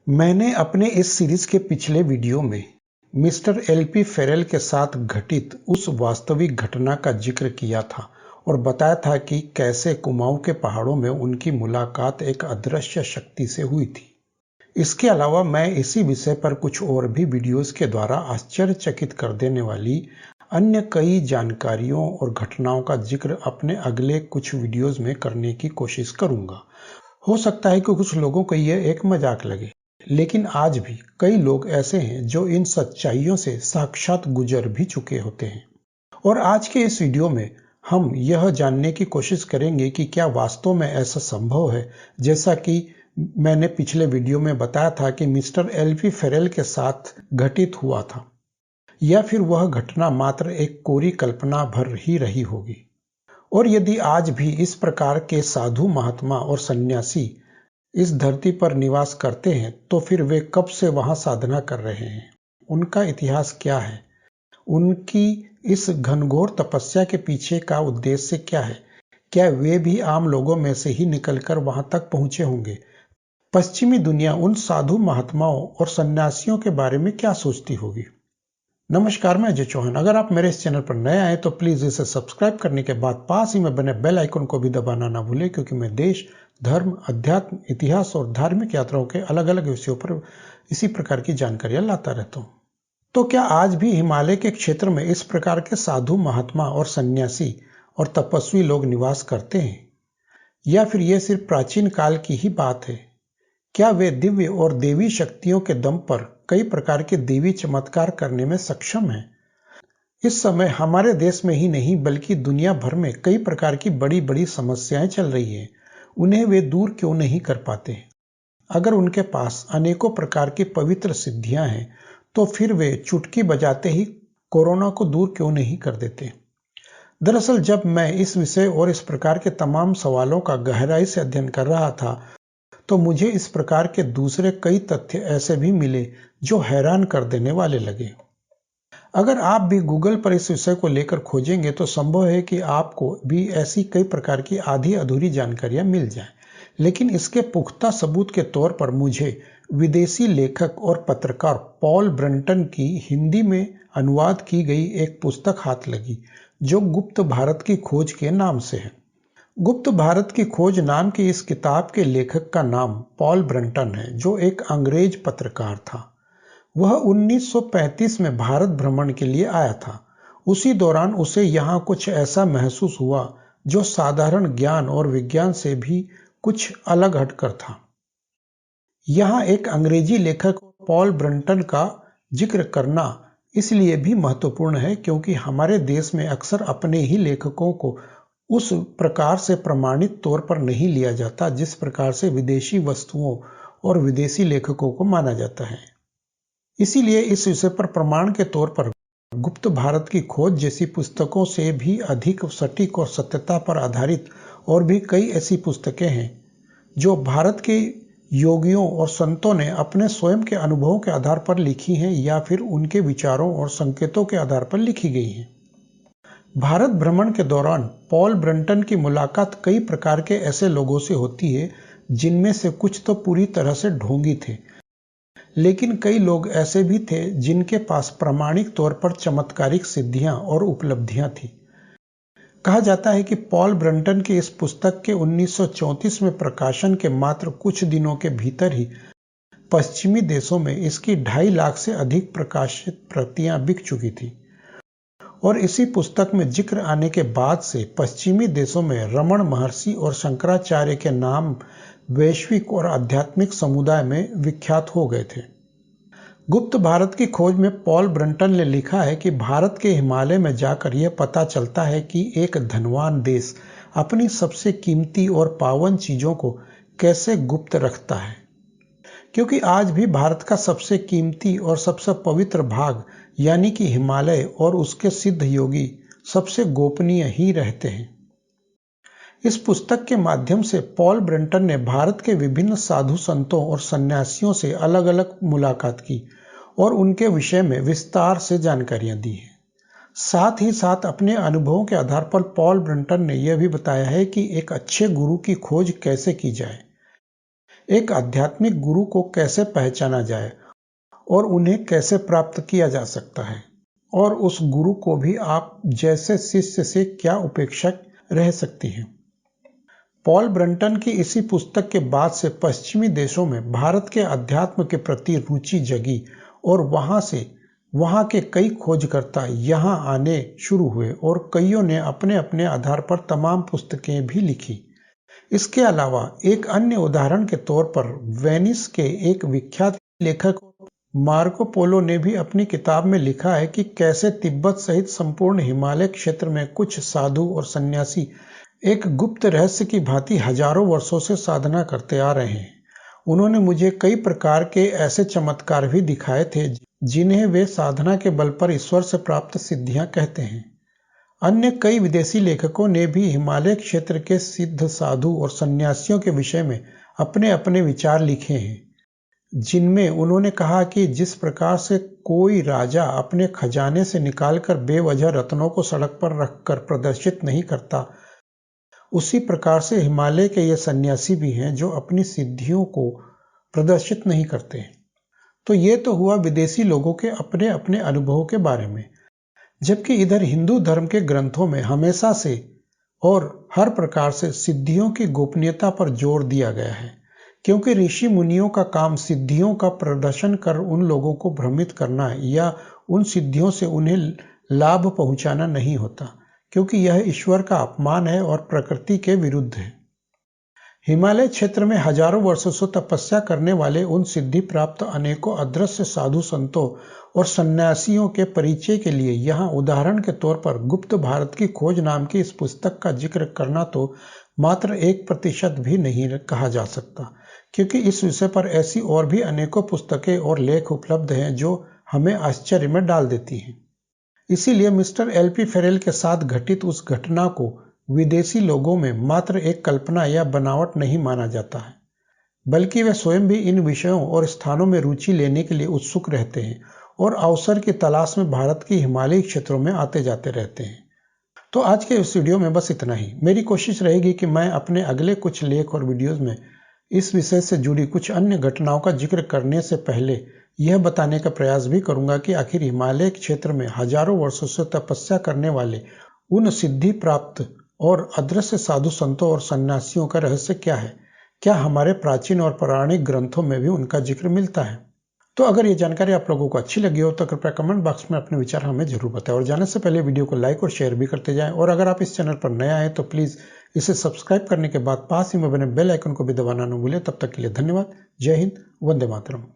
मैंने अपने इस सीरीज के पिछले वीडियो में मिस्टर एल.पी. फेरेल के साथ घटित उस वास्तविक घटना का जिक्र किया था और बताया था कि कैसे कुमाऊं के पहाड़ों में उनकी मुलाकात एक अदृश्य शक्ति से हुई थी। इसके अलावा मैं इसी विषय पर कुछ और भी वीडियोस के द्वारा आश्चर्यचकित कर देने वाली अन्य कई जानकारियों और घटनाओं का जिक्र अपने अगले कुछ वीडियोस में करने की कोशिश करूंगा। हो सकता है कि कुछ लोगों को यह एक मजाक लगे, लेकिन आज भी कई लोग ऐसे हैं जो इन सच्चाइयों से साक्षात गुजर भी चुके होते हैं। और आज के इस वीडियो में हम यह जानने की कोशिश करेंगे कि क्या वास्तव में ऐसा संभव है, जैसा कि मैंने पिछले वीडियो में बताया था कि मिस्टर एल.पी. फेरेल के साथ घटित हुआ था, या फिर वह घटना मात्र एक कोरी कल्पना भर ही रही होगी। और यदि आज भी इस प्रकार के साधु महात्मा और सन्यासी इस धरती पर निवास करते हैं, तो फिर वे कब से वहां साधना कर रहे हैं? उनका इतिहास क्या है? उनकी इस घनघोर तपस्या के पीछे का उद्देश्य क्या है? क्या वे भी आम लोगों में से ही निकलकर वहां तक पहुंचे होंगे? पश्चिमी दुनिया उन साधु महात्माओं और सन्यासियों के बारे में क्या सोचती होगी? नमस्कार, मैं अजय चौहान। अगर आप मेरे इस चैनल पर नए आए तो प्लीज इसे सब्सक्राइब करने के बाद पास ही में बने बेल आइकन को भी दबाना ना भूलें, क्योंकि मैं देश, धर्म, अध्यात्म, इतिहास और धार्मिक यात्राओं के अलग अलग विषयों पर इसी प्रकार की जानकारियां लाता रहता हूं। तो क्या आज भी हिमालय के क्षेत्र में इस प्रकार के साधु महात्मा और सन्यासी और तपस्वी लोग निवास करते हैं, या फिर यह सिर्फ प्राचीन काल की ही बात है? क्या वे दिव्य और देवी शक्तियों के दम पर कई प्रकार के देवी चमत्कार करने में सक्षम हैं? इस समय हमारे देश में ही नहीं बल्कि दुनिया भर में कई प्रकार की बड़ी बड़ी समस्याएं चल रही हैं। उन्हें वे दूर क्यों नहीं कर पाते? अगर उनके पास अनेकों प्रकार की पवित्र सिद्धियां हैं, तो फिर वे चुटकी बजाते ही कोरोना को दूर क्यों नहीं कर देते? दरअसल जब मैं इस विषय और इस प्रकार के तमाम सवालों का गहराई से अध्ययन कर रहा था, तो मुझे इस प्रकार के दूसरे कई तथ्य ऐसे भी मिले जो हैरान कर देने वाले लगे। अगर आप भी गूगल पर इस विषय को लेकर खोजेंगे तो संभव है कि आपको भी ऐसी कई प्रकार की आधी अधूरी जानकारियां मिल जाएं, लेकिन इसके पुख्ता सबूत के तौर पर मुझे विदेशी लेखक और पत्रकार पॉल ब्रंटन की हिंदी में अनुवाद की गई एक पुस्तक हाथ लगी, जो गुप्त भारत की खोज के नाम से है। गुप्त भारत की खोज नाम की इस किताब के लेखक का नाम पॉल ब्रंटन है, जो एक अंग्रेज पत्रकार था। वह 1935 में भारत भ्रमण के लिए आया था। उसी दौरान उसे यहाँ कुछ ऐसा महसूस हुआ जो साधारण ज्ञान और विज्ञान से भी कुछ अलग हटकर था। यहाँ एक अंग्रेजी लेखक पॉल ब्रंटन का जिक्र करना इसलिए भी महत्वपूर्ण है क्योंकि हमारे देश में अक्सर अपने ही लेखकों को उस प्रकार से प्रमाणित तौर पर नहीं लिया जाता जिस प्रकार से विदेशी वस्तुओं और विदेशी लेखकों को माना जाता है। इसीलिए इस विषय पर प्रमाण के तौर पर गुप्त भारत की खोज जैसी पुस्तकों से भी अधिक सटीक और सत्यता पर आधारित और भी कई ऐसी पुस्तकें हैं जो भारत के योगियों और संतों ने अपने स्वयं के अनुभवों के आधार पर लिखी हैं, या फिर उनके विचारों और संकेतों के आधार पर लिखी गई हैं। भारत भ्रमण के दौरान पॉल ब्रंटन की मुलाकात कई प्रकार के ऐसे लोगों से होती है जिनमें से कुछ तो पूरी तरह से ढोंगी थे, लेकिन कई लोग ऐसे भी थे जिनके पास प्रामाणिक तौर पर चमत्कारिक सिद्धियां और उपलब्धियां थी। कहा जाता है कि पॉल ब्रंटन की इस पुस्तक के 1934 में प्रकाशन के मात्र कुछ दिनों के भीतर ही पश्चिमी देशों में इसकी 2.5 लाख से अधिक प्रकाशित प्रतियां बिक चुकी थी। और इसी पुस्तक में जिक्र आने के बाद से पश्चिमी देशों में रमण महर्षि और शंकराचार्य के नाम वैश्विक और आध्यात्मिक समुदाय में विख्यात हो गए थे। गुप्त भारत की खोज में पॉल ब्रंटन ने लिखा है कि भारत के हिमालय में जाकर यह पता चलता है कि एक धनवान देश अपनी सबसे कीमती और पावन चीजों को कैसे गुप्त रखता है, क्योंकि आज भी भारत का सबसे कीमती और सबसे पवित्र भाग यानी कि हिमालय और उसके सिद्ध योगी सबसे गोपनीय ही रहते हैं। इस पुस्तक के माध्यम से पॉल ब्रंटन ने भारत के विभिन्न साधु संतों और सन्यासियों से अलग अलग मुलाकात की और उनके विषय में विस्तार से जानकारियां दी हैं। साथ ही साथ अपने अनुभवों के आधार पर पॉल ब्रंटन ने यह भी बताया है कि एक अच्छे गुरु की खोज कैसे की जाए। एक आध्यात्मिक गुरु को कैसे पहचाना जाए और उन्हें कैसे प्राप्त किया जा सकता है, और उस गुरु को भी आप जैसे शिष्य से क्या उपेक्षा रह सकती है। पॉल ब्रंटन की इसी पुस्तक के बाद से पश्चिमी देशों में भारत के अध्यात्म के प्रति रुचि जगी और वहां के कई खोजकर्ता यहां आने शुरू हुए और कईयों ने अपने अपने आधार पर तमाम पुस्तकें भी लिखी। इसके अलावा एक अन्य उदाहरण के तौर पर वेनिस के एक विख्यात लेखक मार्को पोलो ने भी अपनी किताब में लिखा है कि कैसे तिब्बत सहित संपूर्ण हिमालय क्षेत्र में कुछ साधु और सन्यासी एक गुप्त रहस्य की भांति हजारों वर्षों से साधना करते आ रहे हैं। उन्होंने मुझे कई प्रकार के ऐसे चमत्कार भी दिखाए थे जिन्हें वे साधना के बल पर ईश्वर से प्राप्त सिद्धियां कहते हैं। अन्य कई विदेशी लेखकों ने भी हिमालय क्षेत्र के सिद्ध साधु और सन्यासियों के विषय में अपने अपने विचार लिखे हैं, जिनमें उन्होंने कहा कि जिस प्रकार से कोई राजा अपने खजाने से निकालकर बेवजह रत्नों को सड़क पर रखकर प्रदर्शित नहीं करता, उसी प्रकार से हिमालय के ये सन्यासी भी हैं जो अपनी सिद्धियों को प्रदर्शित नहीं करते। तो ये तो हुआ विदेशी लोगों के अपने अपने अनुभवों के बारे में, जबकि इधर हिंदू धर्म के ग्रंथों में हमेशा से और हर प्रकार से सिद्धियों की गोपनीयता पर जोर दिया गया है, क्योंकि ऋषि मुनियों का काम सिद्धियों का प्रदर्शन कर उन लोगों को भ्रमित करना या उन सिद्धियों से उन्हें लाभ पहुंचाना नहीं होता, क्योंकि यह ईश्वर का अपमान है और प्रकृति के विरुद्ध है। हिमालय क्षेत्र में हजारों वर्षों से तपस्या करने वाले उन सिद्धि प्राप्त अनेकों अदृश्य साधु संतों और सन्यासियों के परिचय के लिए यहाँ उदाहरण के तौर पर गुप्त भारत की खोज नाम की इस पुस्तक का जिक्र करना तो मात्र 1% भी नहीं कहा जा सकता, क्योंकि इस विषय पर ऐसी और भी अनेकों पुस्तकें और लेख उपलब्ध हैं जो हमें आश्चर्य में डाल देती हैं। इसीलिए मिस्टर एलपी फेरेल के साथ घटित उस घटना को विदेशी लोगों में मात्र एक कल्पना या बनावट नहीं माना जाता है, बल्कि वे स्वयं भी इन विषयों और स्थानों में रुचि लेने के लिए उत्सुक रहते हैं और अवसर की तलाश में भारत के हिमालयी क्षेत्रों में आते जाते रहते हैं। तो आज के इस वीडियो में बस इतना ही। मेरी कोशिश रहेगी कि मैं अपने अगले कुछ लेख और वीडियोज में इस विषय से जुड़ी कुछ अन्य घटनाओं का जिक्र करने से पहले यह बताने का प्रयास भी करूंगा कि आखिर हिमालय क्षेत्र में हजारों वर्षों से तपस्या करने वाले उन सिद्धि प्राप्त और अदृश्य साधु संतों और सन्यासियों का रहस्य क्या है। क्या हमारे प्राचीन और पौराणिक ग्रंथों में भी उनका जिक्र मिलता है? तो अगर ये जानकारी आप लोगों को अच्छी लगी हो तो कृपया कमेंट बॉक्स में अपने विचार हमें जरूर बताएं, और जाने से पहले वीडियो को लाइक और शेयर भी करते जाएं। और अगर आप इस चैनल पर नए आए तो प्लीज इसे सब्सक्राइब करने के बाद पास ही में बने बेल आइकन को भी दबाना न भूलें। तब तक के लिए धन्यवाद। जय हिंद, वंदे मातरम।